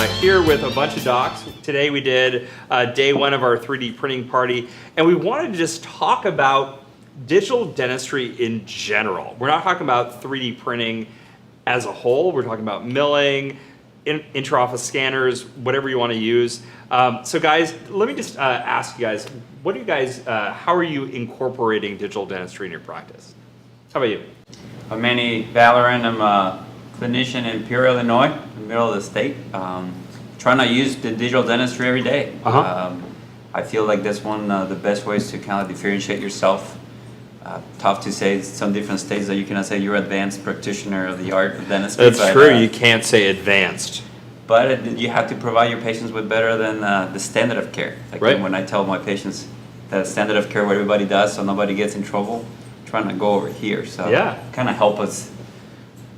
here with a bunch of docs. Today we did day one of our 3D printing party, and we wanted to just talk about digital dentistry in general. We're not talking about 3D printing as a whole. We're talking about milling, intra-office scanners, whatever you want to use. So guys, let me just ask you guys, what do you guys, how are you incorporating digital dentistry in your practice? How about you? I'm Manny Valorant. I'm a clinician in Peoria, Illinois, in the middle of the state. Trying to use the digital dentistry every day. I feel like that's one of the best ways to kind of differentiate yourself. Tough to say, some different states that you cannot say you're advanced practitioner of the art of dentistry. That's true, you can't say advanced. But you have to provide your patients with better than the standard of care. Like right. When I tell my patients that standard of care what everybody does so nobody gets in trouble, I'm trying to go over here. So yeah, kind of help us.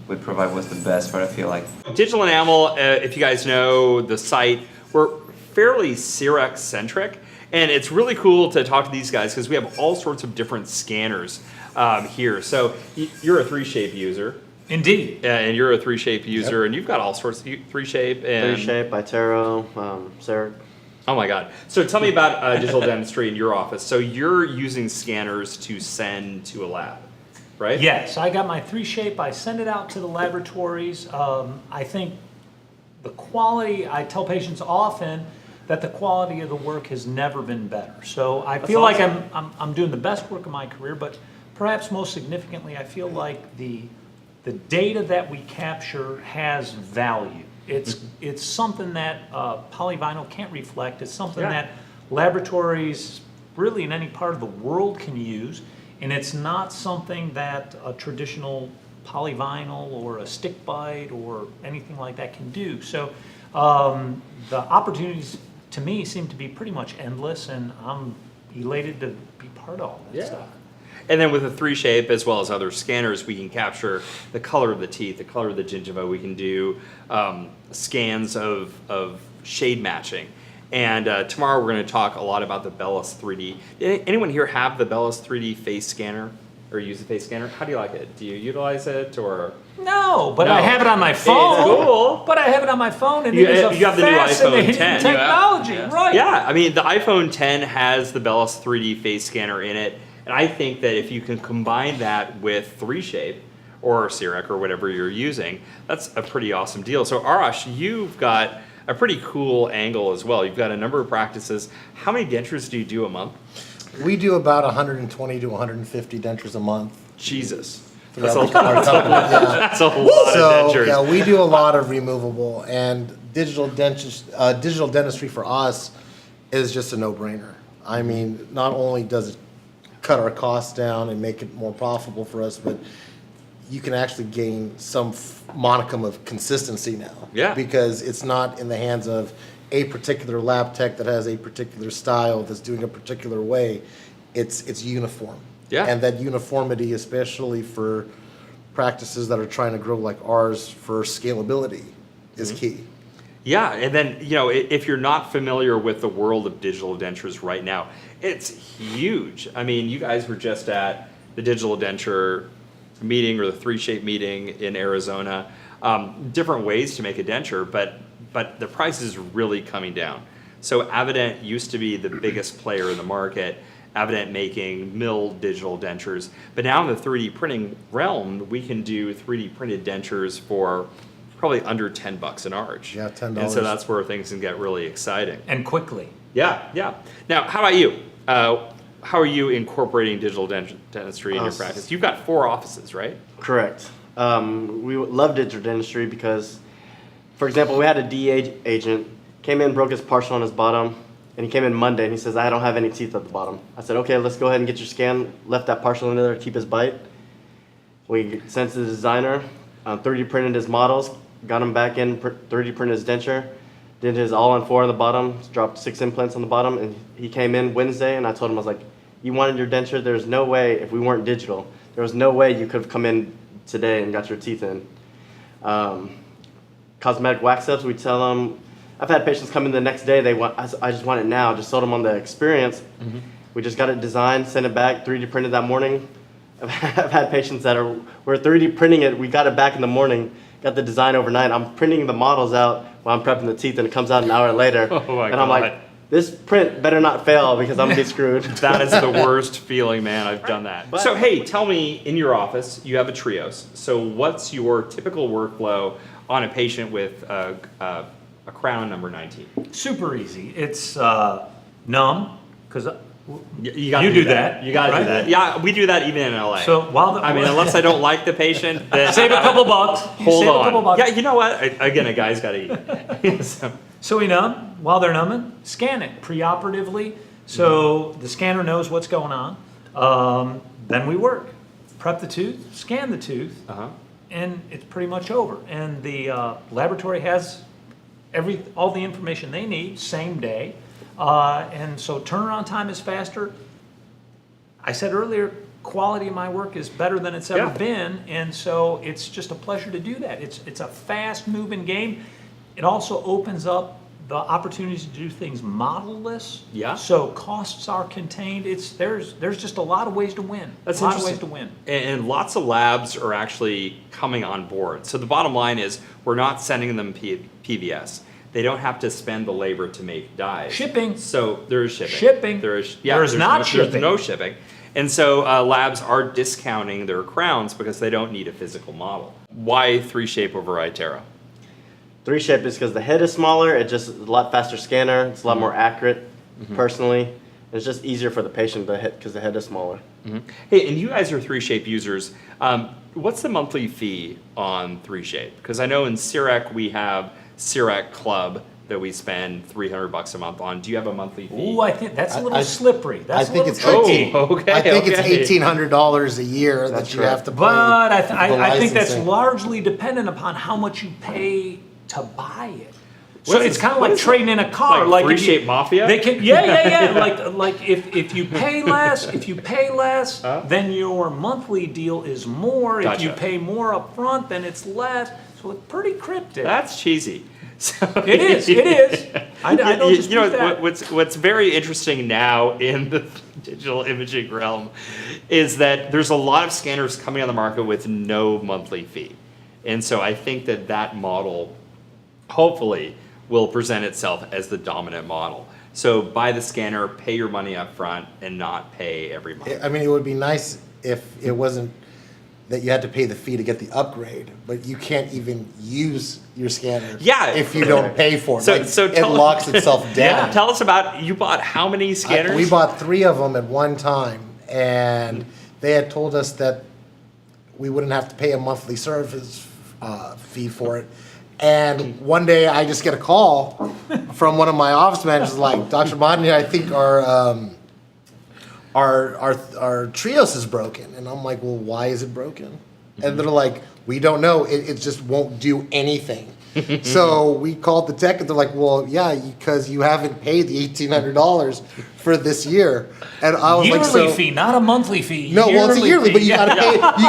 We provide what's the best, what I feel like. Digital Enamel, if you guys know the site, we're fairly CEREC centric. And it's really cool to talk to these guys because we have all sorts of different scanners here. So you're a Freeshape user. Indeed. And you're a Freeshape user, and you've got all sorts of Freeshape and Freeshape, Itero, CEREC. Oh my God. So tell me about digital dentistry in your office. So you're using scanners to send to a lab, right? Yes, I got my Freeshape. I send it out to the laboratories. I think the quality, I tell patients often that the quality of the work has never been better. So I feel like I'm doing the best work of my career, but perhaps most significantly, I feel like the data that we capture has value. It's something that polyvinyl can't reflect. It's something that laboratories really in any part of the world can use, and it's not something that a traditional polyvinyl or a stick bite or anything like that can do. So the opportunities to me seem to be pretty much endless, and I'm elated to be part of all that stuff. And then with the Freeshape, as well as other scanners, we can capture the color of the teeth, the color of the gingiva. We can do scans of shade matching. And tomorrow we're going to talk a lot about the Bellis 3D. Anyone here have the Bellis 3D face scanner or use the face scanner? How do you like it? Do you utilize it or? No, but I have it on my phone. It's cool. But I have it on my phone, and you it is a have the new iPhone 10 technology, right? Yeah, I mean the iPhone 10 has the Bellis 3D face scanner in it, and I think that if you can combine that with Freeshape or CEREC or whatever you're using, that's a pretty awesome deal. So Arash, you've got a pretty cool angle as well. You've got a number of practices. How many dentures do you do a month? We do about 120 to 150 dentures a month. Jesus. That's a lot of dentures. Yeah, we do a lot of removable, and digital dentistry for us is just a no-brainer. I mean, not only does it cut our costs down and make it more profitable for us, but you can actually gain some modicum of consistency now. Yeah. Because it's not in the hands of a particular lab tech that has a particular style that's doing a particular way. It's uniform. Yeah. And that uniformity, especially for practices that are trying to grow like ours for scalability, is key. Yeah, and then, you know, if you're not familiar with the world of digital dentures right now, it's huge. I mean, you guys were just at the digital denture meeting or the Freeshape meeting in Arizona. Different ways to make a denture, but the price is really coming down. So Avident used to be the biggest player in the market, Avident making milled digital dentures. But now in the 3D printing realm, we can do 3D printed dentures for probably under $10 an arch. Yeah, $10. And so that's where things can get really exciting. And quickly. Yeah, yeah. Now, how about you? How are you incorporating digital dentistry in your practice? You've got 4 offices, right? Correct. We love digital dentistry because, for example, we had a DA agent, came in, broke his partial on his bottom, and he came in Monday and he says, I don't have any teeth at the bottom. I said, okay, let's go ahead and get your scan, left that partial in there, keep his bite. We sent to the designer, 3D printed his models, got him back in, 3D printed his denture, did his all-on-4 on the bottom, dropped 6 implants on the bottom, and he came in Wednesday, and I told him, I was like, you wanted your denture, there's no way, if we weren't digital, there was no way you could have come in today and got your teeth in. Cosmetic wax ups, we tell them, I've had patients come in the next day, I just want it now, just sold them on the experience. We just got it designed, sent it back, 3D printed that morning. I've had patients we're 3D printing it, we got it back in the morning, got the design overnight. I'm printing the models out while I'm prepping the teeth, and it comes out an hour later. Oh my and I'm God. like, this print better not fail because I'm gonna be screwed. That is the worst feeling, man. I've done that. But- So, hey, tell me, in your office, you have a trios. So what's your typical workflow on a patient with a crown number 19? Super easy. It's numb, because You gotta You do that, You gotta right? do that. Yeah, we do that even in LA. so while the, I mean, unless I don't like the patient, then save a couple bucks. You hold save on. a couple bucks. Yeah, you know what? Again, a guy's gotta eat. So we numb. While they're numbing, scan it preoperatively, so the scanner knows what's going on. Then we work. Prep the tooth, scan the tooth, Uh-huh. and it's pretty much over. And the laboratory has all the information they need, same day. And so turnaround time is faster. I said earlier, quality of my work is better than it's ever Yeah. been, and so it's just a pleasure to do that. It's a fast-moving game. It also opens up the opportunities to do things model-less. Yeah. So costs are contained. There's just a lot of ways to win. That's a lot of interesting. ways to win. And lots of labs are actually coming on board. So the bottom line is we're not sending them PVS. They don't have to spend the labor to make dyes. Shipping. So there is shipping. Shipping. There is There's not There's shipping. no shipping. And so labs are discounting their crowns because they don't need a physical model. Why Freeshape over Itero? Freeshape is because the head is smaller. It's just a lot faster scanner. It's a lot more accurate, personally. It's just easier for the patient because the head is smaller. Hey, and you guys are Freeshape users. What's the monthly fee on Freeshape? Because I know in CEREC we have CEREC Club that we spend $300 a month on. Do you have a monthly fee? Ooh, I think that's a little I- slippery. That's I think a it's little tricky. Oh, okay. I think okay. it's $1,800 a year That's that you right. have to pay. But the I think that's licensing. largely dependent upon how much you pay to buy it. What So is it's this- kind of what like is trading in a car. Like if you- Freeshape Mafia? They can, yeah. Like if you pay less, then your monthly deal is more. If you Gotcha. pay more up front, then it's less. So it's pretty cryptic. That's cheesy. So, It is. I don't dispute you know that. what's very interesting now in the digital imaging realm is that there's a lot of scanners coming on the market with no monthly fee, and so I think that model hopefully will present itself as the dominant model. So buy the scanner, pay your money up front, and not pay every month. I mean, it would be nice if it wasn't that you had to pay the fee to get the upgrade, but you can't even use your scanner. Yeah. If you don't pay for it. So- Like, so it tell- locks itself down. Tell us about, you bought how many scanners? We bought 3 of them at one time, and they had told us that we wouldn't have to pay a monthly service fee for it. And one day I just get a call from one of my office managers like, Dr. Bodney, I think our Trios is broken. And I'm like, well, why is it broken? And they're like, we don't know. It just won't do anything. So we called the tech and they're like, well, yeah, because you haven't paid the $1,800 for this year. And I was yearly like, so, fee, not a monthly fee. no, well, it's a yearly, fee. but you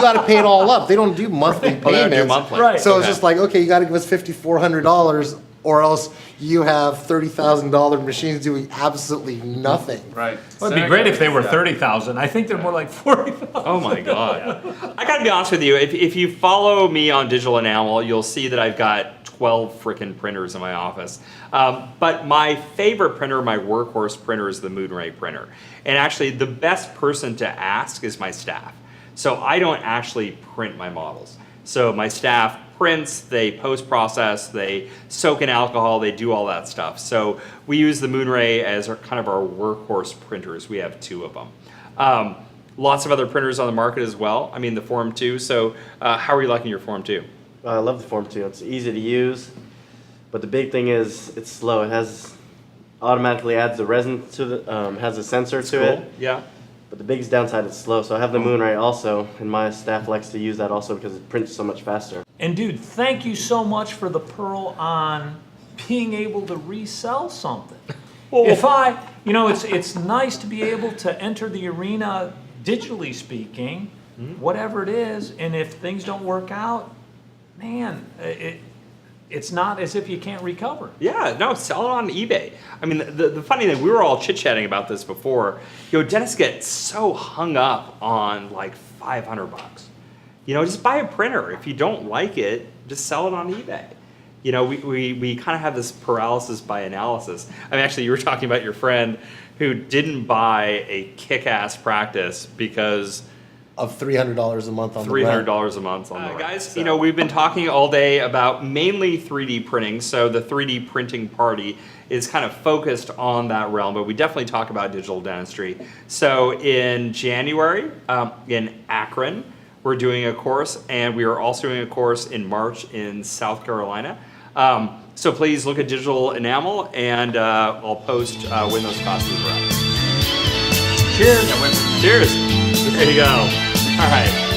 gotta pay it all up. They don't do monthly Oh, they don't payments. do monthly. Right. So it's Okay. just like, okay, you gotta give us $5,400 or else you have $30,000 machines doing absolutely nothing. Right. Well, it'd be great if they were 30,000. I think they're more like 40,000. Oh my God. I gotta be honest with you, if you follow me on Digital Enamel, you'll see that I've got 12 frickin' printers in my office. But my favorite printer, my workhorse printer, is the Moonray printer. And actually, the best person to ask is my staff. So I don't actually print my models. So my staff prints, they post-process, they soak in alcohol, they do all that stuff. So we use the Moonray as kind of our workhorse printers. We have 2 of them. Lots of other printers on the market as well. I mean, the Form 2. So how are you liking your Form 2? I love the Form 2. It's easy to use, but the big thing is it's slow. It has automatically adds the resin to the has a sensor to it. Yeah. But the biggest downside is slow. So I have the Moonray also, and my staff likes to use that also because it prints so much faster. And dude, thank you so much for the pearl on being able to resell something. If it's nice to be able to enter the arena digitally speaking, whatever it is, and if things don't work out, man, it's not as if you can't recover. Yeah, no, sell it on eBay. I mean, the funny thing, we were all chit-chatting about this before. Dentists get so hung up on like $500. Just buy a printer. If you don't like it, just sell it on eBay. you know, we kind of have this paralysis by analysis. I mean, actually, you were talking about your friend who didn't buy a kick-ass practice because Of $300 a month on the $300 rent. a month on the rent. Guys, so- you know, we've been talking all day about mainly 3D printing, so the 3D printing party is kind of focused on that realm, but we definitely talk about digital dentistry. So in January, in Akron, we're doing a course, and we are also doing a course in March in South Carolina. So please look at Digital Enamel, and I'll post when those classes are up. Cheers! Cheers! There you go. All right.